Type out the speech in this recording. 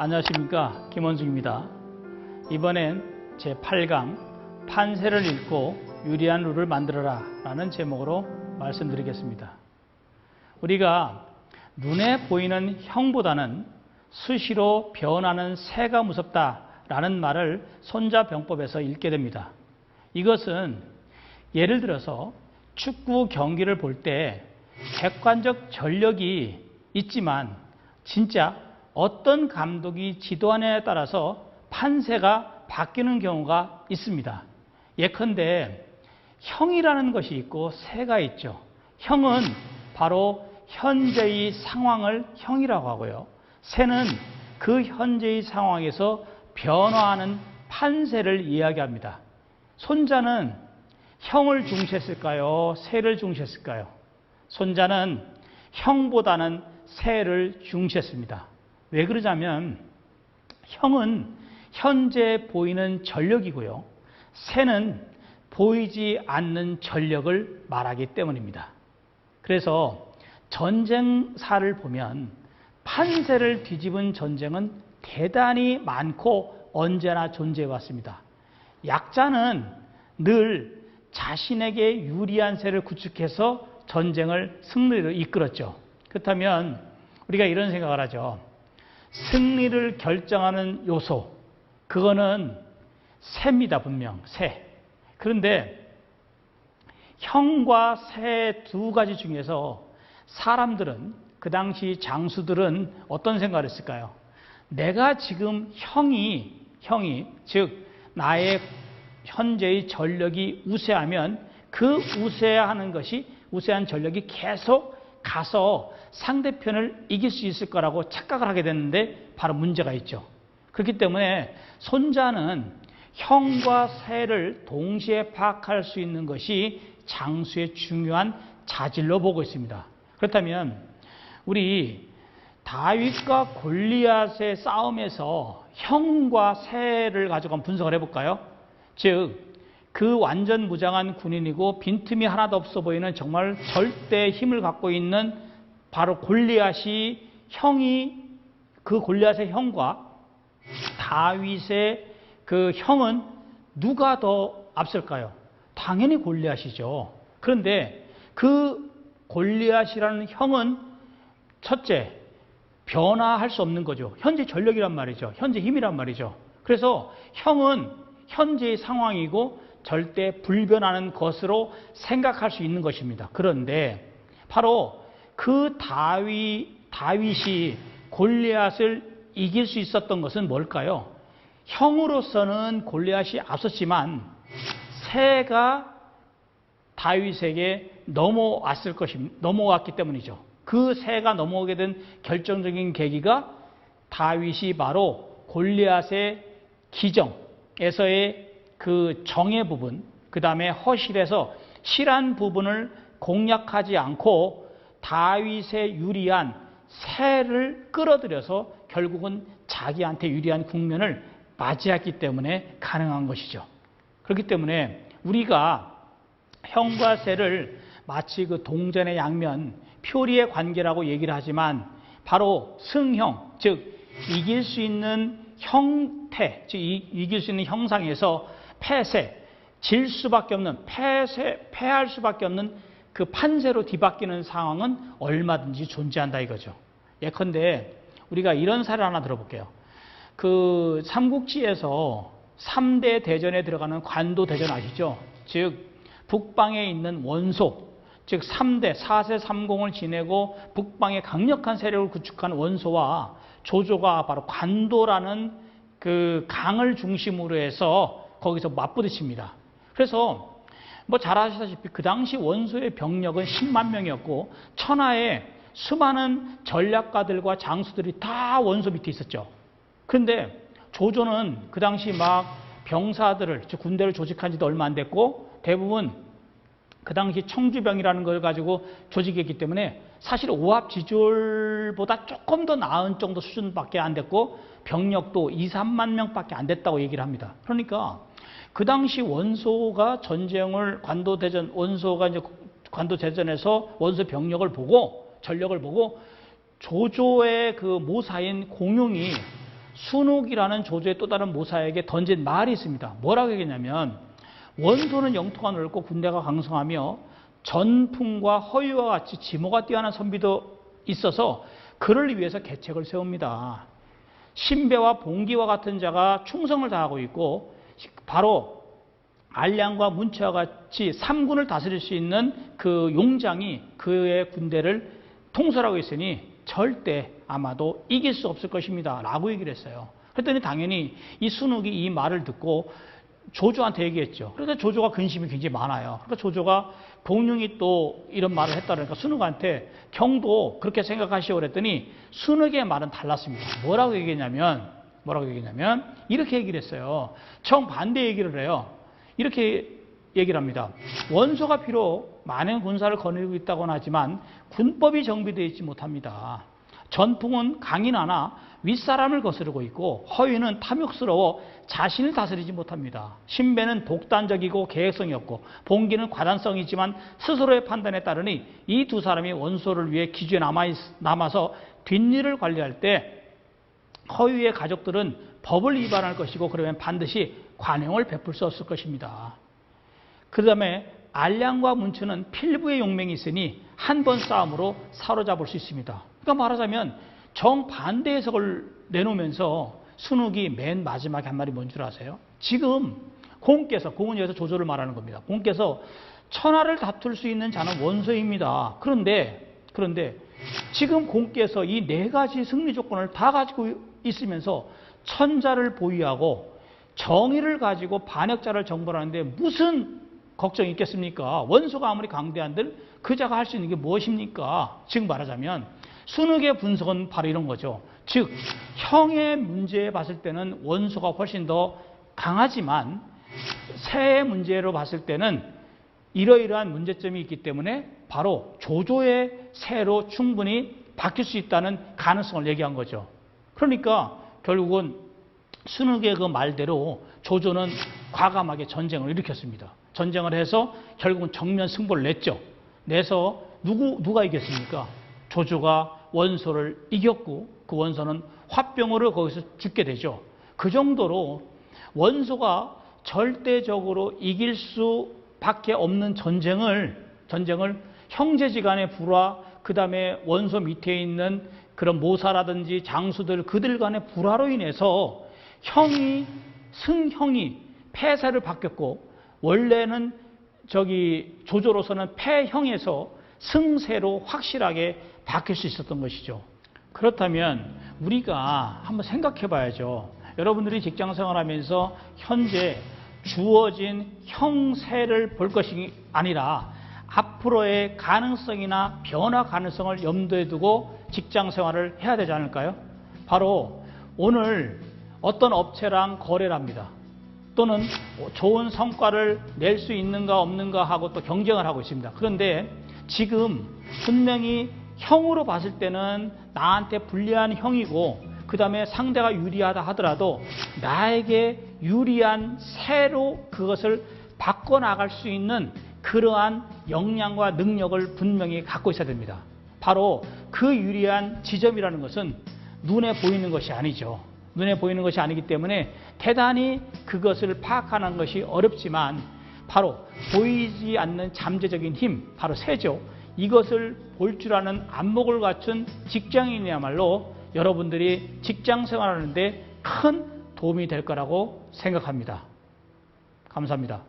안녕하십니까, 김원중입니다. 이번엔 제8강 판세를 읽고 유리한 룰을 만들어라 라는 제목으로 말씀드리겠습니다. 우리가 눈에 보이는 형보다는 수시로 변하는 새가 무섭다 라는 말을 손자병법에서 읽게 됩니다. 이것은 예를 들어서 축구 경기를 볼 때 객관적 전력이 있지만 진짜 어떤 감독이 지도하느냐에 따라서 판세가 바뀌는 경우가 있습니다. 예컨대 형이라는 것이 있고 새가 있죠. 형은 바로 현재의 상황을 형이라고 하고요. 새는 그 현재의 상황에서 변화하는 판세를 이야기합니다. 손자는 형을 중시했을까요? 새를 중시했을까요? 손자는 형보다는 새를 중시했습니다. 왜 그러냐면 형은 현재 보이는 전력이고요. 새는 보이지 않는 전력을 말하기 때문입니다. 그래서 전쟁사를 보면 판세를 뒤집은 전쟁은 대단히 많고 언제나 존재해 왔습니다. 약자는 늘 자신에게 유리한 새를 구축해서 전쟁을 승리로 이끌었죠. 그렇다면 우리가 이런 생각을 하죠. 승리를 결정하는 요소, 그거는 새입니다. 분명 새. 그런데 형과 새 두 가지 중에서 사람들은, 그 당시 장수들은 어떤 생각을 했을까요? 내가 지금 형이 즉 나의 현재의 전력이 우세하면 그 우세한 전력이 계속 가서 상대편을 이길 수 있을 거라고 착각을 하게 됐는데 바로 문제가 있죠. 그렇기 때문에 손자는 형과 새를 동시에 파악할 수 있는 것이 장수의 중요한 자질로 보고 있습니다. 그렇다면 우리 다윗과 골리앗의 싸움에서 형과 새를 가지고 한번 분석을 해볼까요? 즉 그 완전 무장한 군인이고 빈틈이 하나도 없어 보이는 정말 절대 힘을 갖고 있는 바로 골리앗이 그 골리앗의 형과 다윗의 그 형은 누가 더 앞설까요? 당연히 골리앗이죠. 그런데 그 골리앗이라는 형은 첫째, 변화할 수 없는 거죠. 현재 전력이란 말이죠. 현재 힘이란 말이죠. 그래서 형은 현재의 상황이고 절대 불변하는 것으로 생각할 수 있는 것입니다. 그런데 바로 그 다윗이 골리앗을 이길 수 있었던 것은 뭘까요? 형으로서는 골리앗이 앞섰지만 새가 다윗에게 넘어왔기 때문이죠. 그 새가 넘어오게 된 결정적인 계기가 다윗이 바로 골리앗의 기정에서의 그 정의 부분, 그 다음에 허실에서 실한 부분을 공략하지 않고 다윗의 유리한 새를 끌어들여서 결국은 자기한테 유리한 국면을 맞이했기 때문에 가능한 것이죠. 그렇기 때문에 우리가 형과 새를 마치 그 동전의 양면, 표리의 관계라고 얘기를 하지만 바로 승형, 즉 이길 수 있는 형태, 즉 이길 수 있는 형상에서 패세, 질 수밖에 없는, 패할 수밖에 없는 그 판세로 뒤바뀌는 상황은 얼마든지 존재한다 이거죠. 예컨대 우리가 이런 사례를 하나 들어볼게요. 그 삼국지에서 3대 대전에 들어가는 관도 대전 아시죠? 즉 북방에 있는 원소, 즉 3대 4세 3공을 지내고 북방에 강력한 세력을 구축한 원소와 조조가 바로 관도라는 그 강을 중심으로 해서 거기서 맞부딪힙니다. 그래서 잘 아시다시피 그 당시 원소의 병력은 10만 명이었고 천하에 수많은 전략가들과 장수들이 다 원소 밑에 있었죠. 그런데 조조는 그 당시 막 병사들을, 즉 군대를 조직한 지도 얼마 안 됐고 대부분 그 당시 청주병이라는 걸 가지고 조직했기 때문에 사실 오합지졸보다 조금 더 나은 정도 수준밖에 안 됐고 병력도 2, 3만 명밖에 안 됐다고 얘기를 합니다. 그러니까 그 당시 원소가 원소가 이제 관도대전에서 원소 병력을 보고 전력을 보고 조조의 그 모사인 공용이 순옥이라는 조조의 또 다른 모사에게 던진 말이 있습니다. 뭐라고 얘기했냐면 원소는 영토가 넓고 군대가 강성하며 전풍과 허유와 같이 지모가 뛰어난 선비도 있어서 그를 위해서 계책을 세웁니다. 신배와 봉기와 같은 자가 충성을 다하고 있고 바로 알량과 문채와 같이 3군을 다스릴 수 있는 그 용장이 그의 군대를 통솔하고 있으니 절대 아마도 이길 수 없을 것입니다. 라고 얘기를 했어요. 그랬더니 당연히 이 순욱이 이 말을 듣고 조조한테 얘기했죠. 그래서 조조가 근심이 굉장히 많아요. 그러니까 조조가 공룡이 또 이런 말을 했다 그러니까 순욱한테 경도 그렇게 생각하시오 그랬더니 순욱의 말은 달랐습니다. 뭐라고 얘기했냐면 이렇게 얘기를 했어요. 정반대 얘기를 해요. 이렇게 얘기를 합니다. 원소가 비록 많은 군사를 거느리고 있다고는 하지만 군법이 정비되어 있지 못합니다. 전풍은 강인하나 윗사람을 거스르고 있고 허위는 탐욕스러워 자신을 다스리지 못합니다. 신배는 독단적이고 계획성이 없고 봉기는 과단성이지만 스스로의 판단에 따르니 이 두 사람이 원소를 위해 기주에 남아서 뒷일을 관리할 때 허위의 가족들은 법을 위반할 것이고 그러면 반드시 관용을 베풀 수 없을 것입니다. 그 다음에 알량과 문추는 필부의 용맹이 있으니 한 번 싸움으로 사로잡을 수 있습니다. 그러니까 말하자면 정반대 해석을 내놓으면서 순욱이 맨 마지막에 한 말이 뭔 줄 아세요? 지금 공은 여기서 조조를 말하는 겁니다. 공께서 천하를 다툴 수 있는 자는 원소입니다. 그런데 지금 공께서 이 네 가지 승리 조건을 다 가지고 있으면서 천자를 보유하고 정의를 가지고 반역자를 정벌하는데 무슨 걱정이 있겠습니까? 원소가 아무리 강대한들 그 자가 할 수 있는 게 무엇입니까? 지금 말하자면 순욱의 분석은 바로 이런 거죠. 즉 형의 문제에 봤을 때는 원소가 훨씬 더 강하지만 세의 문제로 봤을 때는 이러이러한 문제점이 있기 때문에 바로 조조의 세로 충분히 바뀔 수 있다는 가능성을 얘기한 거죠. 그러니까 결국은 순욱의 그 말대로 조조는 과감하게 전쟁을 일으켰습니다. 전쟁을 해서 결국은 정면 승부를 냈죠. 내서 누가 이겼습니까? 조조가 원소를 이겼고 그 원소는 화병으로 거기서 죽게 되죠. 그 정도로 원소가 절대적으로 이길 수밖에 없는 전쟁을 형제지간의 불화, 그 다음에 원소 밑에 있는 그런 모사라든지 장수들 그들 간의 불화로 인해서 승형이 패세를 바뀌었고 원래는 조조로서는 패형에서 승세로 확실하게 바뀔 수 있었던 것이죠. 그렇다면 우리가 한번 생각해 봐야죠. 여러분들이 직장 생활하면서 현재 주어진 형세를 볼 것이 아니라 앞으로의 가능성이나 변화 가능성을 염두에 두고 직장 생활을 해야 되지 않을까요? 바로 오늘 어떤 업체랑 거래를 합니다. 또는 좋은 성과를 낼 수 있는가 없는가 하고 또 경쟁을 하고 있습니다. 그런데 지금 분명히 형으로 봤을 때는 나한테 불리한 형이고 그 다음에 상대가 유리하다 하더라도 나에게 유리한 새로 그것을 바꿔나갈 수 있는 그러한 역량과 능력을 분명히 갖고 있어야 됩니다. 바로 그 유리한 지점이라는 것은 눈에 보이는 것이 아니죠. 눈에 보이는 것이 아니기 때문에 대단히 그것을 파악하는 것이 어렵지만 바로 보이지 않는 잠재적인 힘, 바로 새죠. 이것을 볼 줄 아는 안목을 갖춘 직장인이야말로 여러분들이 직장 생활하는데 큰 도움이 될 거라고 생각합니다. 감사합니다.